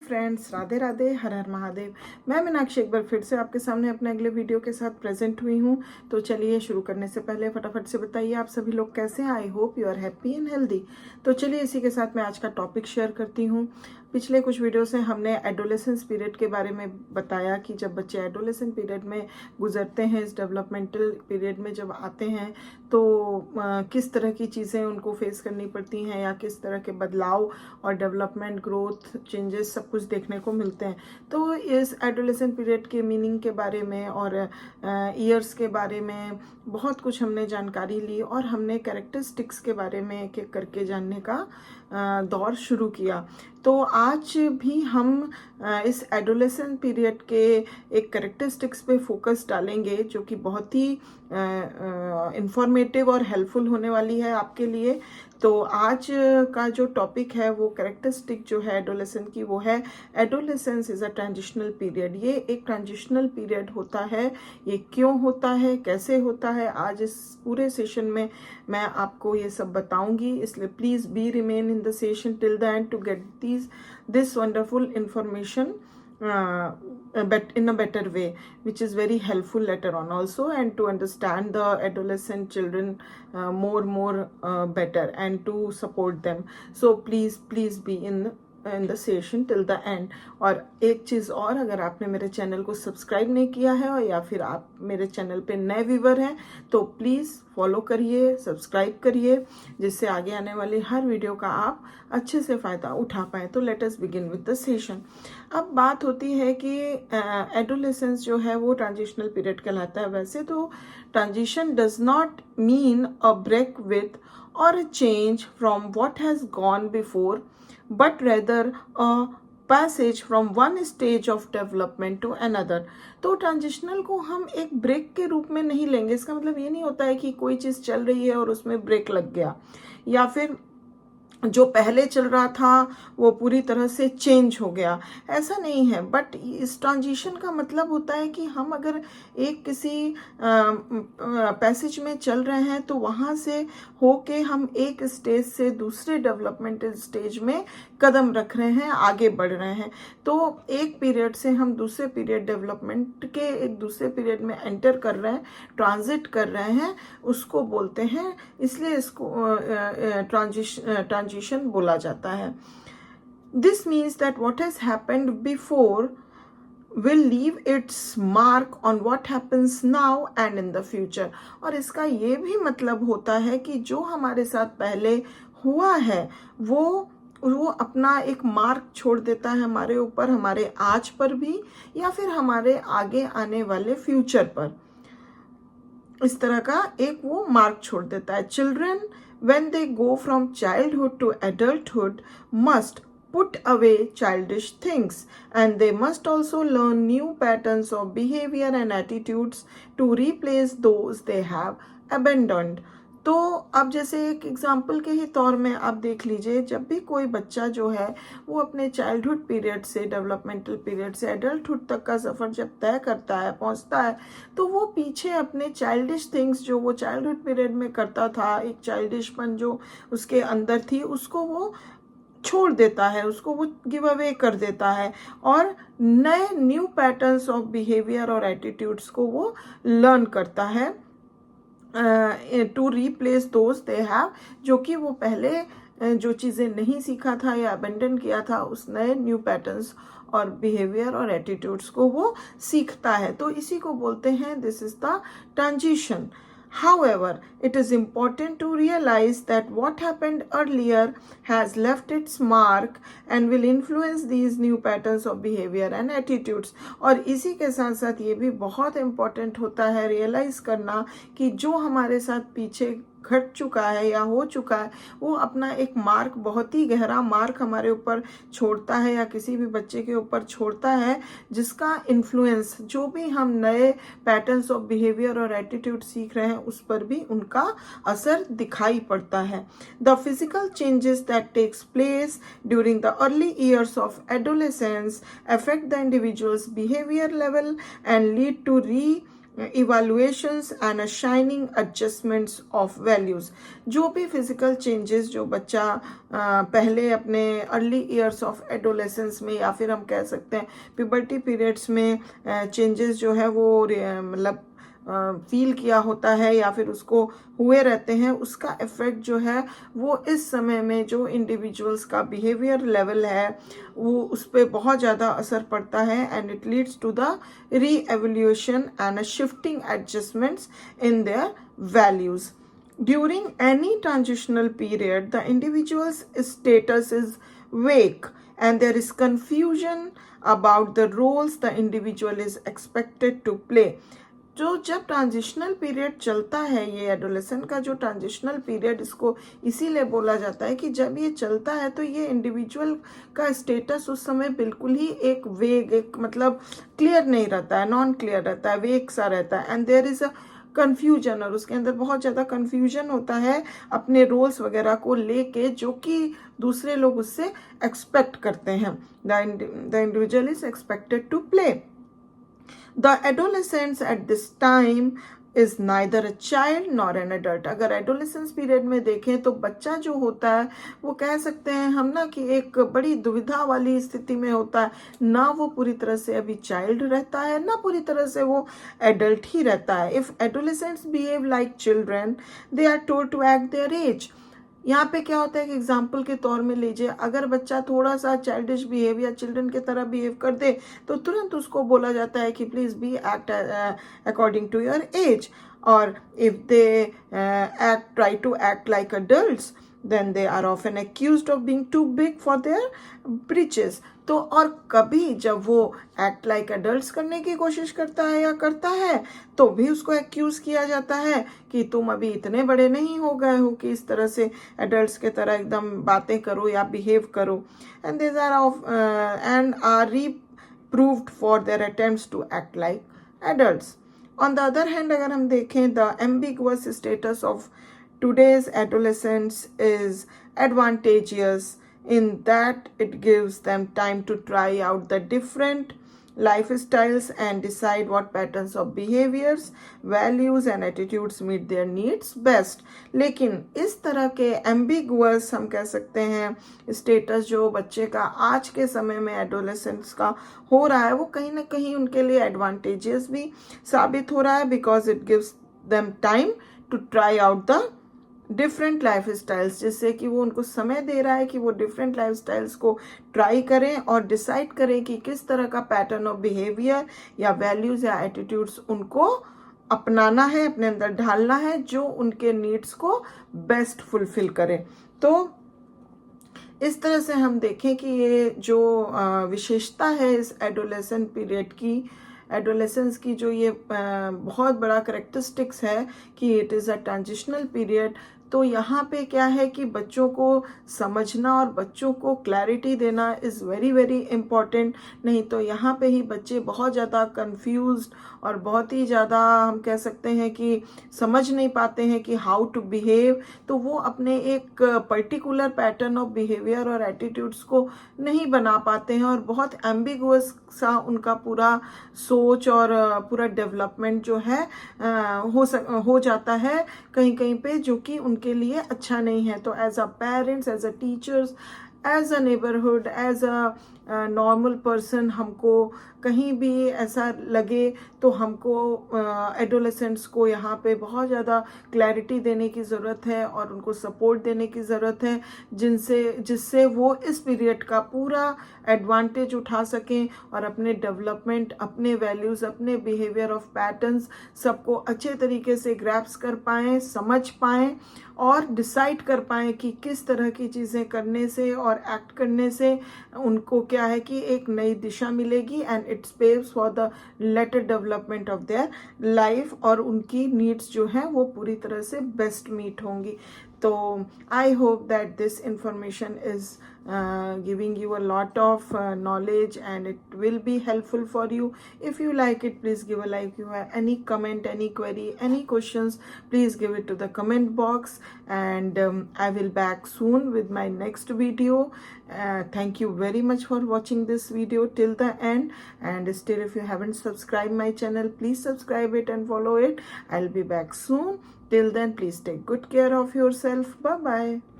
Friends, Radhe Radhe, हर हर महादेव। मैं मीनाक्षी एक बार फिर से आपके सामने अपने अगले वीडियो के साथ प्रेजेंट हुई हूँ। तो चलिए शुरू करने से पहले फटाफट से बताइए आप सभी लोग कैसे हैं। I hope you are happy and healthy. तो चलिए इसी के साथ मैं आज का टॉपिक शेयर करती हूँ। पिछले कुछ वीडियो से हमने एडोलेसेंस पीरियड के बारे में बताया कि जब बच्चे एडोलेसेंट पीरियड में गुजरते हैं, इस डेवलपमेंटल पीरियड में जब आते हैं तो किस तरह की चीज़ें उनको फेस करनी पड़ती हैं या किस तरह के बदलाव और डेवलपमेंट, ग्रोथ, चेंजेस सब कुछ देखने को मिलते हैं। तो इस एडोलेसेंट पीरियड के मीनिंग के बारे में और ईयर्स के बारे में बहुत कुछ हमने जानकारी ली और हमने कैरेक्टरिस्टिक्स के बारे में एक एक करके जानने का दौर शुरू किया। तो आज भी हम इस एडोलेसेंट पीरियड के एक कैरेक्टरिस्टिक्स पे फोकस डालेंगे जो कि बहुत ही इंफॉर्मेटिव और हेल्पफुल होने वाली है आपके लिए। तो आज का जो टॉपिक है वो कैरेक्टरिस्टिक जो है एडोलेसेंट की वो है adolescence is a transitional period. ये एक ट्रांजिशनल पीरियड होता है। ये क्यों होता है, कैसे होता है, आज इस पूरे सेशन में मैं आपको ये सब बताऊंगी। इसलिए please be remain in the session till the end to get this wonderful information but in a better way, which is very helpful later on also, and to understand the adolescent children more better and to support them. So please be in the session till the end. और एक चीज़ और, अगर आपने मेरे channel को subscribe नहीं किया है और या फिर आप मेरे चैनल पे नए व्यूवर हैं तो प्लीज़ फॉलो करिए, सब्सक्राइब करिए, जिससे आगे आने वाली हर वीडियो का आप अच्छे से फ़ायदा उठा पाए। तो let us begin with the session. अब बात होती है कि एडोलेसेंस जो है वो ट्रांजिशनल पीरियड कहलाता है। वैसे तो transition does not mean a break with or a change from what has gone before, but rather a passage from one stage of development to another। तो ट्रांजिशनल को हम एक ब्रेक के रूप में नहीं लेंगे। इसका मतलब ये नहीं होता है कि कोई चीज़ चल रही है और उसमें ब्रेक लग गया या फिर जो पहले चल रहा था वो पूरी तरह से चेंज हो गया, ऐसा नहीं है। बट इस ट्रांजिशन का मतलब होता है कि हम अगर एक किसी पैसेज में चल रहे हैं तो वहाँ से होके हम एक स्टेज से दूसरे डेवलपमेंटल स्टेज में कदम रख रहे हैं, आगे बढ़ रहे हैं। तो एक पीरियड से हम दूसरे पीरियड, डेवलपमेंट के एक दूसरे पीरियड में एंटर कर रहे हैं, ट्रांजिट कर रहे हैं, उसको बोलते हैं। इसलिए इसको ट्रांजिशन बोला जाता है। This means that what has happened before will leave its mark on what happens now and in the future। और इसका ये भी मतलब होता है कि जो हमारे साथ पहले हुआ है वो अपना एक मार्क छोड़ देता है हमारे ऊपर, हमारे आज पर भी या फिर हमारे आगे आने वाले फ्यूचर पर। इस तरह का एक वो मार्क छोड़ देता है। Children when they go from childhood to adulthood must put away childish things, and they must also learn new patterns of behavior and attitudes to replace those they have abandoned। तो अब जैसे एक example के ही तौर में आप देख लीजिए, जब भी कोई बच्चा जो है वो अपने चाइल्डहुड पीरियड से, डेवलपमेंटल पीरियड से एडल्टहुड तक का सफ़र जब तय करता है, पहुंचता है, तो वो पीछे अपने चाइल्डिश थिंग्स जो वो चाइल्डहुड पीरियड में करता था, एक चाइल्डिशपन जो उसके अंदर थी, उसको वो छोड़ देता है, उसको वो गिव अवे कर देता है और नए न्यू पैटर्न्स ऑफ बिहेवियर और एटीट्यूड्स को वो लर्न करता है to replace those they have, जो कि वो पहले जो चीज़ें नहीं सीखा था या अबेंडन किया था, उस नए न्यू पैटर्न्स और बिहेवियर और एटीट्यूड्स को वो सीखता है। तो इसी को बोलते हैं this is the transition. However, it is important to realize that what happened earlier has left its mark and will influence these new patterns of behavior and attitudes। और इसी के साथ साथ ये भी बहुत important होता है रियलाइज करना कि जो हमारे साथ पीछे घट चुका है या हो चुका है वो अपना एक मार्क, बहुत ही गहरा मार्क हमारे ऊपर छोड़ता है या किसी भी बच्चे के ऊपर छोड़ता है, जिसका इन्फ्लुएंस, जो भी हम नए पैटर्न्स ऑफ बिहेवियर और एटीट्यूड सीख रहे हैं उस पर भी उनका असर दिखाई पड़ता है। The physical changes that takes place during the early years of adolescence affect the individual's behavior level and lead to evaluations and a shining adjustments of values. जो भी फिजिकल चेंजेस जो बच्चा पहले अपने अर्ली ईयर्स ऑफ एडोलेसेंस में या फिर हम कह सकते हैं प्यूबर्टी पीरियड्स में चेंजेस जो है वो मतलब फील किया होता है या फिर उसको हुए रहते हैं, उसका इफेक्ट जो है वो इस समय में जो इंडिविजुअल्स का बिहेवियर लेवल है वो उस पर बहुत ज़्यादा असर पड़ता है and it leads to the reevaluation and a shifting adjustments in their values. During any transitional period, the individual's status is vague and there is confusion about the roles the individual is expected to play. जो जब transitional period चलता है, ये adolescent का जो transitional period, इसको इसीलिए बोला जाता है कि जब ये चलता है तो ये इंडिविजुअल का स्टेटस उस समय बिल्कुल ही एक वेग, एक मतलब क्लियर नहीं रहता है, नॉन क्लियर रहता है, वेग सा रहता है and there is a confusion, और उसके अंदर बहुत ज़्यादा कन्फ्यूजन होता है अपने रोल्स वगैरह को लेके जो कि दूसरे लोग उससे एक्सपेक्ट करते हैं। The individual is expected to play. The adolescence at this time is neither a child nor an adult. अगर एडोलेसेंस पीरियड में देखें तो बच्चा जो होता है वो कह सकते हैं हम ना कि एक बड़ी दुविधा वाली स्थिति में होता है, ना वो पूरी तरह से अभी चाइल्ड रहता है ना पूरी तरह से वो एडल्ट ही रहता है। If adolescents behave like children they are told to act their age. यहाँ पे क्या होता है कि एग्जाम्पल के तौर में लीजिए, अगर बच्चा थोड़ा सा चाइल्डिश बिहेव या चिल्ड्रन की तरह बिहेव कर दे तो तुरंत उसको बोला जाता है कि please be act according to your age, और if they act try to act like adults then they are often accused of being too big for their breeches. तो और कभी जब वो एक्ट लाइक एडल्ट्स करने की कोशिश करता है या करता है तो भी उसको एक्यूज किया जाता है कि तुम अभी इतने बड़े नहीं हो गए हो कि इस तरह से एडल्ट्स के तरह एकदम बातें करो या बिहेव करो, and these are off and are reproved for their attempts to act like adults. On the other hand अगर हम देखें, the ambiguous status of today's adolescents is advantageous in that it gives them time to try out the different lifestyles and decide what patterns of behaviors, values and attitudes meet their needs best. लेकिन इस तरह के ambiguous हम कह सकते हैं status जो बच्चे का आज के समय में एडोलेसेंट्स का हो रहा है वो कहीं ना कहीं उनके लिए एडवांटेजियस भी साबित हो रहा है, because it gives them time to try out the different life styles, जिससे कि वो उनको समय दे रहा है कि वो डिफरेंट लाइफ स्टाइल्स को ट्राई करें और डिसाइड करें कि किस तरह का पैटर्न ऑफ बिहेवियर या वैल्यूज या एटीट्यूड्स उनको अपनाना है, अपने अंदर ढालना है, जो उनके नीड्स को बेस्ट फुलफिल करे। तो इस तरह से हम देखें कि ये जो विशेषता है इस एडोलेसेंट पीरियड की, एडोलेसेंस की जो ये बहुत बड़ा करेक्टरिस्टिक्स है कि it is a transitional period. तो यहाँ पे क्या है कि बच्चों को समझना और बच्चों को क्लैरिटी देना इज़ वेरी वेरी इम्पॉर्टेंट, नहीं तो यहाँ पे ही बच्चे बहुत ज़्यादा कंफ्यूज्ड और बहुत ही ज़्यादा हम कह सकते हैं कि समझ नहीं पाते हैं कि हाउ टू बिहेव, तो वो अपने एक पर्टिकुलर पैटर्न ऑफ बिहेवियर और एटीट्यूड्स को नहीं बना पाते हैं और बहुत एम्बिगुअस सा उनका पूरा सोच और पूरा डेवलपमेंट जो है हो जाता है कहीं कहीं पे, जो कि उनके लिए अच्छा नहीं है। तो as a parents, as a teachers, as a neighbourhood, as a normal person, हमको कहीं भी ऐसा लगे तो हमको एडोलेसेंट्स को यहाँ पे बहुत ज़्यादा क्लैरिटी देने की ज़रूरत है और उनको सपोर्ट देने की ज़रूरत है, जिससे वो इस पीरियड का पूरा एडवांटेज उठा सकें और अपने डेवलपमेंट, अपने वैल्यूज़, अपने बिहेवियर ऑफ पैटर्न्स सबको अच्छे तरीके से ग्रैप्स कर पाएँ, समझ पाएँ और डिसाइड कर पाएँ कि किस तरह की चीज़ें करने से और एक्ट करने से उनको क्या है कि एक नई दिशा मिलेगी and it's paves for the later development of their life, और उनकी नीड्स जो हैं वो पूरी तरह से बेस्ट मीट होंगी। तो I hope that this information is giving you a lot of knowledge, and it will be helpful for you. If you like it, please give a like. If you have any comment, any query, any questions, please give it to the comment box, and I will back soon with my next video. Thank you very much for watching this video till the end, and still if you haven't subscribed my channel, please subscribe it and follow it. I'll be back soon. Till then, please take good care of yourself. Bye bye.